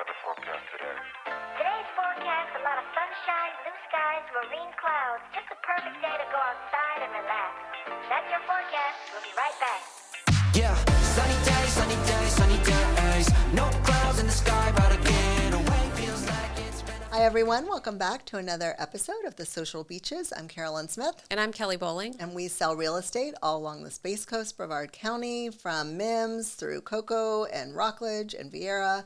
weather forecast today? Today's forecast, a lot of sunshine, blue skies, marine clouds. Just a perfect day to go outside and relax. That's your forecast. We'll be right back. Yeah, sunny days, sunny days, sunny days. No clouds in the sky, but again, away feels like it's been. Hi, everyone. Welcome back to another episode of The Social Beaches. I'm Carolyn Smith, And I'm Kelly Bowling. and we sell real estate all along the Space Coast, Brevard County, from Mims through Cocoa and Rockledge and Vieira,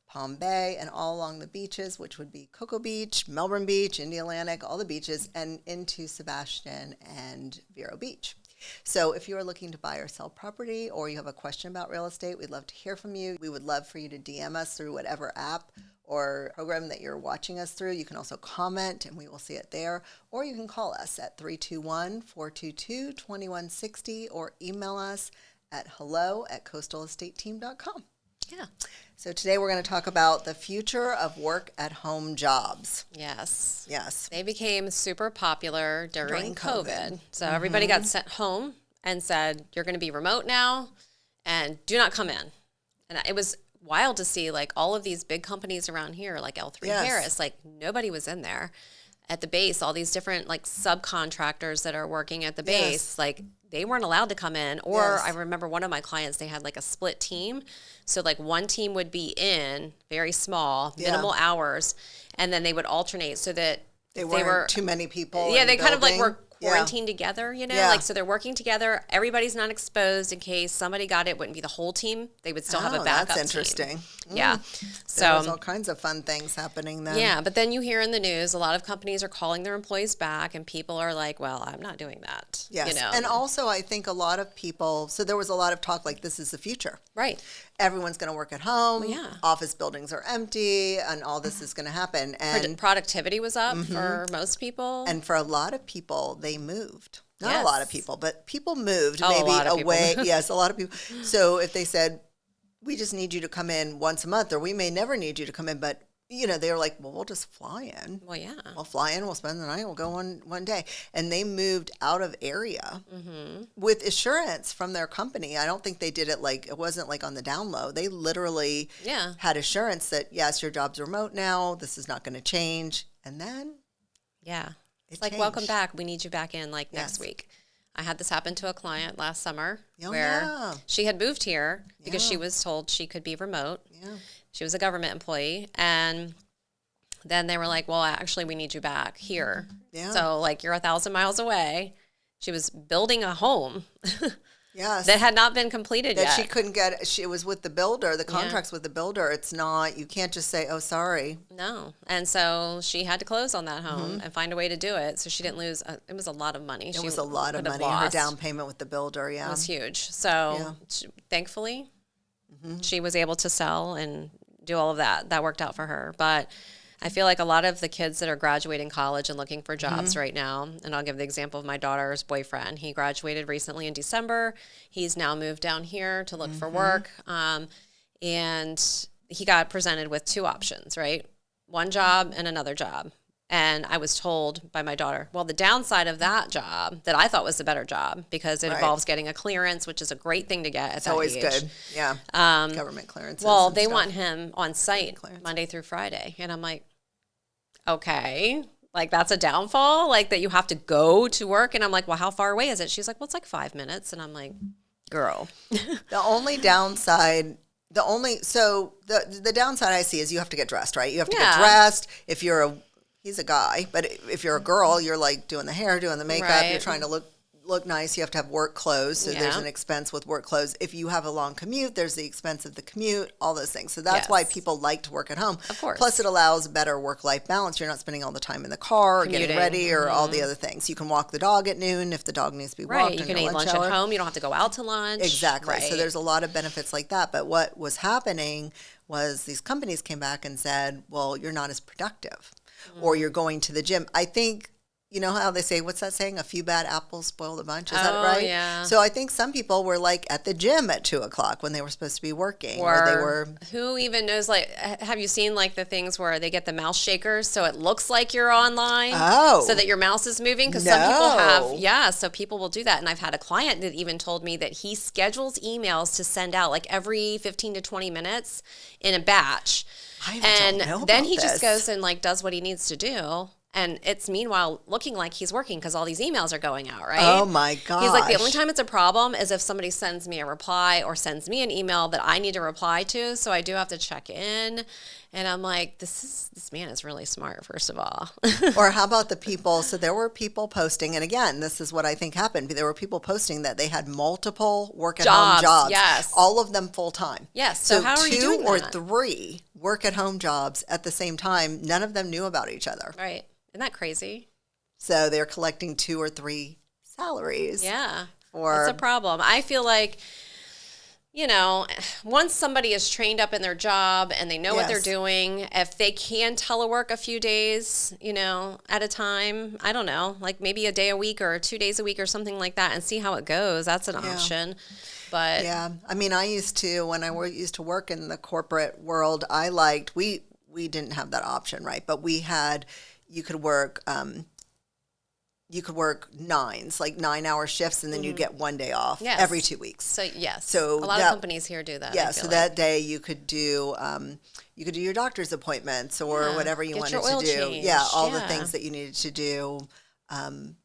Palm Bay, and all along the beaches, which would be Cocoa Beach, Melbourne Beach, India Atlantic, all the beaches, and into Sebastian and Vero Beach. So if you are looking to buy or sell property, or you have a question about real estate, we'd love to hear from you. We would love for you to DM us through whatever app or program that you're watching us through. You can also comment and we will see it there. Or you can call us at 321-422-2160 or email us at hello@coastalestateteam.com. Yeah. So today we're going to talk about the future of work-at-home jobs. Yes. Yes. They became super popular during During COVID. COVID. So everybody got sent home and said, you're going to be remote now and do not come in. And it was wild to see like all of these big companies around here, like L3 Yes. Harris, like nobody was in there. At the base, all these different like subcontractors that are working at the base, Yes. like they weren't allowed to come in. Or Yes. I remember one of my clients, they had like a split team. So like one team would be in very small, Yeah. minimal hours, and then they would alternate so that They if weren't too many people. yeah, in they the kind of like building. were quarantined together, you know, Yeah. like so they're working together. Everybody's not exposed in case somebody got it. Wouldn't be the whole team. They would still have a Oh, backup that's team. interesting. Yeah. There was So all kinds of fun things happening then. yeah, but then you hear in the news a lot of companies are calling their employees back, and people are like, "Well, I'm not doing that." Yes. You know, And also, I think a lot of people, so there was a lot of talk like this is the future. right? Everyone's going to work at home. yeah. Office buildings are empty, and all this is going to happen. And Productivity was up for most people. and for a lot of people, they moved. Not a Yes. lot of people, but people moved Oh, a maybe lot of people away. moved. Yes, a lot of people. So if they said, we just need you to come in once a month, or we may never need you to come in, but you know, they were like, well, we'll just fly in. Well, yeah. We'll fly in, we'll spend the night, we'll go one day. And they moved out of area with assurance from their company. I don't think they did it like, it wasn't like on the down low. They literally Yeah. had assurance that, yes, your job's remote now, this is not going to change. And then Yeah. It It's like, welcome changed. back. We need you back in like next Yes. week. I had this happen to a client last summer Oh, where yeah. she had moved here because she Yeah. was told she could be remote. Yeah. She was a government employee. And then they were like, well, actually, we need you back here. Yeah. So, like, you're 1,000 miles away. She was building a home Yes. that had not been completed that yet. she couldn't get, she was with the builder, the contract's with the builder. It's not, you can't just say, oh, sorry. No. And so she had to close on that home Mm-hmm. and find a way to do it. So she didn't lose. It was a lot of money. It was a lot of money. Her down payment with the builder, yeah. Was huge. So Yeah. thankfully, she was able to sell and do all of that. That worked out for her. But I feel like a lot of the kids that are graduating college and looking for jobs right now, and I'll give the example of my daughter's boyfriend. He graduated recently in December. He's now moved down here to look for work. And he got presented with two options, right? One job and another job. And I was told by my daughter, well, the downside of that job that I thought was the better job because it Right. involves getting a clearance, which is a great thing to get at It's that always age. good. Yeah. Government clearances. Well, and they stuff. want him on site clearance. Monday through Friday. And I'm like, okay, like that's a downfall, like that you have to go to work. And I'm like, well, how far away is it? She's like, well, it's like 5 minutes. And I'm like, girl. The only downside, so the downside I see is you have to get dressed, right? You have to get Yeah. dressed. If you're he's a guy, but if you're a girl, you're like doing the hair, doing the makeup, you're Right. trying to look nice. You have to have work clothes. So there's Yeah. an expense with work clothes. If you have a long commute, there's the expense of the commute, all those things. So that's why Yes. people like to work at home. Of course. Plus it allows better work-life balance. You're not spending all the time in the car or getting Commuting. ready or all the other things. You can walk the dog at noon if the dog needs to be walked. Right. You in can your eat lunch hour. at home. You don't have to go out to lunch. Exactly. So Right. there's a lot of benefits like that. But what was happening was these companies came back and said, well, you're not as productive or you're going to the gym. I think, you know how they say, what's that saying? A few bad apples spoil the bunch. Is that Oh, right? yeah. So I think some people were like at the gym at 2:00 when they were supposed to be working or they were. Who even knows, like, have you seen like the things where they get the mouse shakers so it looks like you're online? Oh. So that your mouse is moving? Because some people have, No. yeah, so people will do that. And I've had a client that even told me that he schedules emails to send out like every 15 to 20 minutes in a batch. I And don't know then about he just this. goes and like does what he needs to do. And it's meanwhile looking like he's working because all these emails are going out, right? Oh my gosh. He's like, the only time it's a problem is if somebody sends me a reply or sends me an email that I need to reply to. So I do have to check in. And I'm like, this man is really smart, first of all. Or how about the people? So there were people posting, and again, this is what I think happened. There were people posting that they had multiple work-at-home jobs. Yes. All of them full-time. Yes, so how are you doing two or that? three work-at-home jobs at the same time, none of them knew about each other. Right. Isn't that crazy? So they're collecting 2 or 3 salaries. Yeah. Or- It's a problem. I feel like, you know, once somebody is trained up in their job and they know what they're Yes. doing, if they can telework a few days, you know, at a time, I don't know, like maybe a day a week or 2 days a week or something like that and see how it goes. That's an option. But Yeah, I mean, I used to, when used to work in the corporate world, we didn't have that option, right? But we had, you could work 9s, like 9-hour shifts, and then you get 1 day off Yes. every 2 weeks. so, yes, So a lot that- of companies here do that. Yeah, I so feel that day you could do your doctor's appointments or Yeah, whatever you get wanted your oil to do. changed, Yeah, all the yeah. things that you needed to do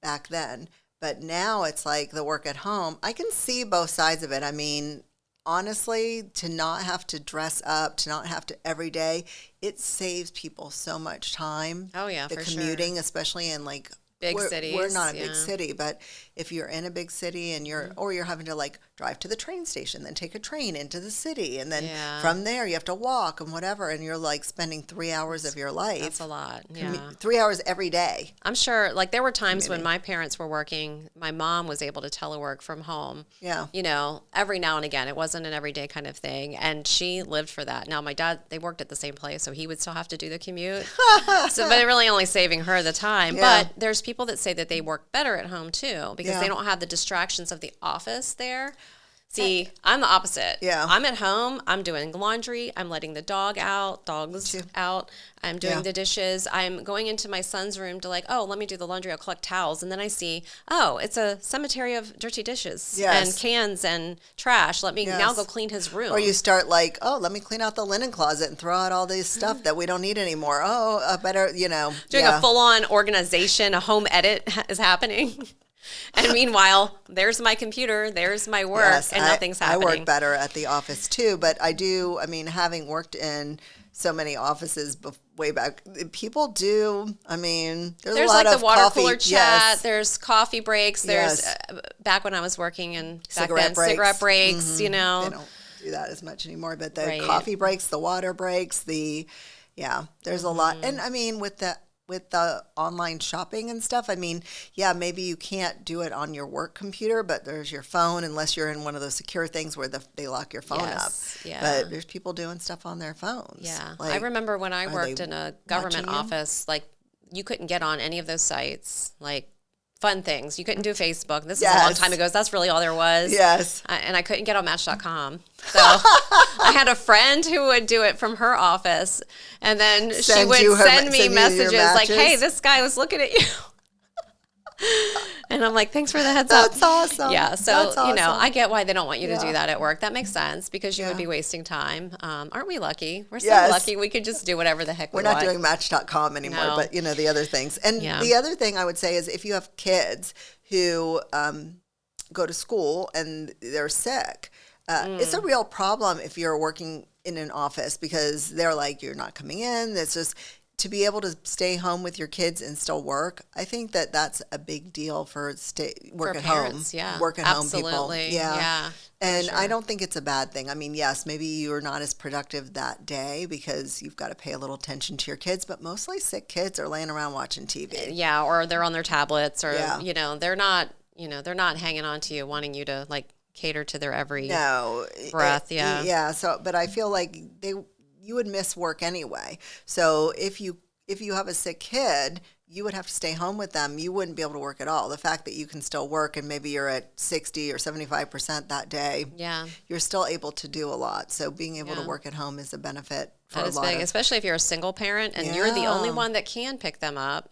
back then. But now it's like the work at home. I can see both sides of it. I mean, honestly, to not have to dress up, to not have to every day, it saves people so much time. Oh, yeah, the for sure. commuting, especially in like Big we're cities, not a big yeah. city, but if you're in a big city and you're having to like drive to the train station, then take a train into the city, and then Yeah. from there you have to walk and whatever, and you're like spending 3 hours of your life. That's a lot. Yeah. 3 hours every day. I'm sure, like, there were times when my parents were working, my mom was able to telework from home. Yeah. You know, every now and again. It wasn't an everyday kind of thing. And she lived for that. Now, my dad, they worked at the same place, so he would still have to do the commute. But really only saving her the time. Yeah. But there's people that say that they work better at home, too, because Yeah. they don't have the distractions of the office there. See, I'm the opposite. Yeah. I'm at home. I'm doing laundry. I'm letting the dogs out. I'm doing Yeah. the dishes. I'm going into my son's room to like, oh, let me do the laundry. I'll collect towels. And then I see, oh, it's a cemetery of dirty dishes Yes. and cans and trash. Let me now Yes. go clean his room. Or you start like, oh, let me clean out the linen closet and throw out all this stuff that we don't need anymore. Oh, better, doing yeah. a full-on organization, a home edit is happening. And meanwhile, there's my computer, there's my work, Yes, and nothing's happening. I work better at the office too, but I mean, having worked in so many offices way back, people do, I mean, there's a lot like of the water coffee. cooler chat, Yes. there's coffee breaks, there's Yes. back when I was working and back Cigarette then, breaks. cigarette breaks, you They know. don't do that as much anymore, but the Right. coffee breaks, the water breaks, there's a lot. And I mean, with the online shopping and stuff, I mean, yeah, maybe you can't do it on your work computer, but there's your phone, unless you're in one of those secure things where they lock your phone Yes, up. yeah. But there's people doing stuff on their phones. Yeah. Like, I remember when I are worked they in a government watching you? office, like you couldn't get on any of those sites, like fun things. You couldn't do Facebook. This is a long Yes. time ago. So that's really all there was. Yes. And I couldn't get on Match.com. So I had a friend who would do it from her office. And then she Send would you her- send me send you your messages like, hey, matches? this guy was looking at you. And I'm like, thanks for the heads up. That's awesome. Yeah. So, That's you know, awesome. I get why they don't want you to Yeah. do that at work. That makes sense because you would Yeah. be wasting time. Aren't we lucky? We're so Yes. lucky. We could just do whatever the heck We're we not want. doing Match.com anymore, No. but the other things. And Yeah. the other thing I would say is if you have kids who go to school and they're sick, it's a real problem if you're working in an office because they're like, you're not coming in. It's just to be able to stay home with your kids and still work. I think that that's a big deal for work For at parents, home. yeah. Work at home people. Absolutely. Yeah, And for I sure. don't think it's a bad thing. I mean, yes, maybe you're not as productive that day because you've got to pay a little attention to your kids, but mostly sick kids are laying around watching TV. Yeah. Or they're on their tablets or, Yeah. they're not hanging on to you, wanting you to like cater to their every No. breath. Yeah. Yeah. So, but I feel like you would miss work anyway. So if you have a sick kid, you would have to stay home with them. You wouldn't be able to work at all. The fact that you can still work and maybe you're at 60 or 75% that day, Yeah. you're still able to do a lot. So being able Yeah. to work at home is a benefit for That a is lot big, of especially if you're a single parent and you're the only Yeah. one that can pick them up,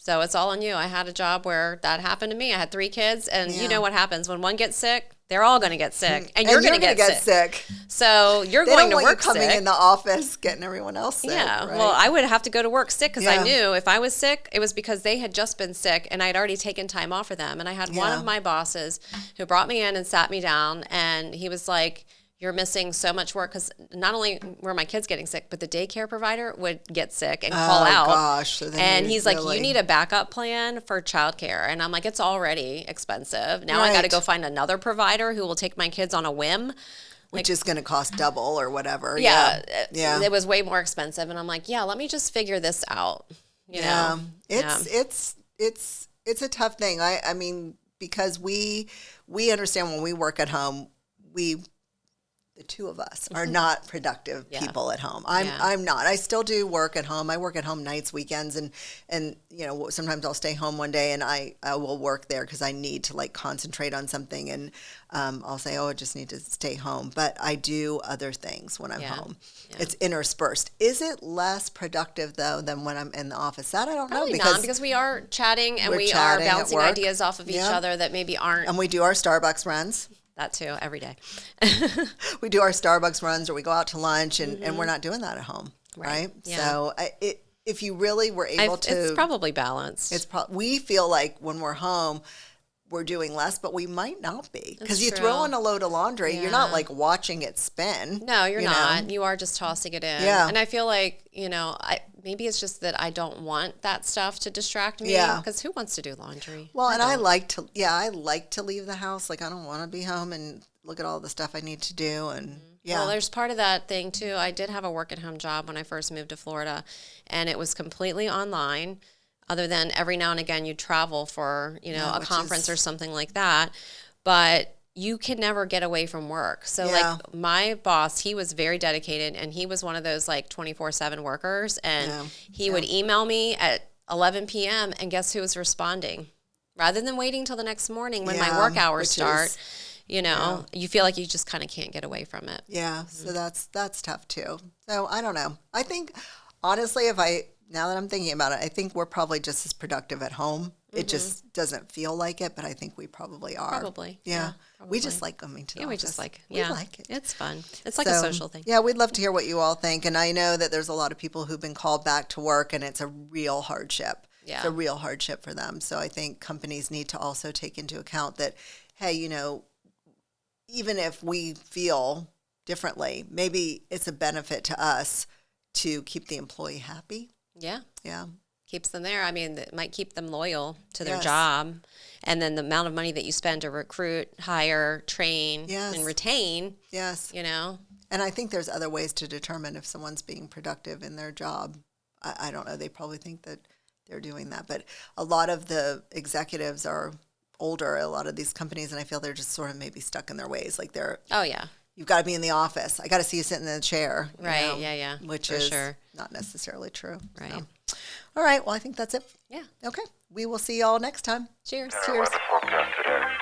So it's all on you. I had a job where that happened to me. I had 3 kids, and you Yeah. know what happens when one gets sick? they're all going to get sick, and you're going to get sick. So you're They going don't to want work you coming sick. in the office getting everyone else sick. Yeah, right? well, I would have to go to work sick because Yeah. I knew if I was sick, it was because they had just been sick and I had already taken time off for them. And I had one Yeah. of my bosses who brought me in and sat me down, and he was like, "You're missing so much work," because not only were my kids getting sick, but the daycare provider would get sick and call out. Gosh. So then And you he's like, really- "You need a backup plan for childcare." And I'm like, "It's already expensive. Now I got to Right. go find another provider who will take my kids on a whim." which is going to cost double or whatever. Yeah, Yeah. it was way more expensive, and I'm like, "Yeah, let me just figure this out." You Yeah. know, It's a tough thing. I mean, because we understand when we work at home, the two of us are not productive Yeah. people at home. Yeah. I'm not. I still do work at home. I work at home nights, weekends, and you know, sometimes I'll stay home one day and I will work there because I need to like concentrate on something, and I'll say, oh, I just need to stay home. But I do other things when I'm Yeah. home. Yeah. It's interspersed. Is it less productive though than when I'm in the office? That I don't probably know not, because we are chatting and we're we are chatting at bouncing work. ideas off of each Yeah. other that maybe aren't and we do our Starbucks runs. that too every day. We do our Starbucks runs, or we go out to lunch, and we're not doing that at home, right? Mm-hmm. Yeah. So if you really were able to, It's probably balanced. we feel like when we're home, we're doing less, but we might not be, because you That's throw true. in a load of laundry, you're not Yeah. like watching it spin. No, you're you know? not. You are just tossing it in. Yeah. And I feel like, maybe it's just that I don't want that stuff to distract me. Yeah. Because who wants to do laundry? Well, and I like to leave the house. Like, I don't want to be home and look at all the stuff I need to do, and yeah. Well, there's part of that thing too. I did have a work at home job when I first moved to Florida, and it was completely online, other than every now and again you'd travel for, Yeah, a which conference is- or something like that. But you can never get away from work. So Yeah. like my boss, he was very dedicated, and he was one of those like 24/7 workers, and Yeah. he would email me at 11 p.m. and guess who was responding? Rather than waiting till the next morning when my Yeah, work hours which start, is- you feel like you just kind of can't get away from it. Yeah, so that's tough too. So I don't know. I think honestly, now that I'm thinking about it, I think we're probably just as productive at home. It just doesn't feel like it, but I think we probably are. Probably, Yeah. yeah, We just probably. like coming to the Yeah, we office. just like, We yeah, like it. It's fun. It's like a So, social thing. Yeah, we'd love to hear what you all think. And I know that there's a lot of people who've been called back to work, and it's a real hardship. Yeah. It's a real hardship for them. So I think companies need to also take into account that, hey, even if we feel differently, maybe it's a benefit to us to keep the employee happy. Yeah. Yeah. Keeps them there. I mean, it might keep them loyal to their Yes. job. And then the amount of money that you spend to recruit, hire, train, Yes. and retain, Yes. And I think there's other ways to determine if someone's being productive in their job. I don't know. They probably think that they're doing that. But a lot of the executives are older, a lot of these companies, and I feel they're just sort of maybe stuck in their ways. Like Oh, yeah. you've got to be in the office. I got to see you sitting in the chair. you Right. know, Yeah. Which For is sure. not necessarily true. Right. So. All right. Well, I think that's it. Yeah. Okay. We will see y'all next time. Cheers. Cheers. Weather forecast today.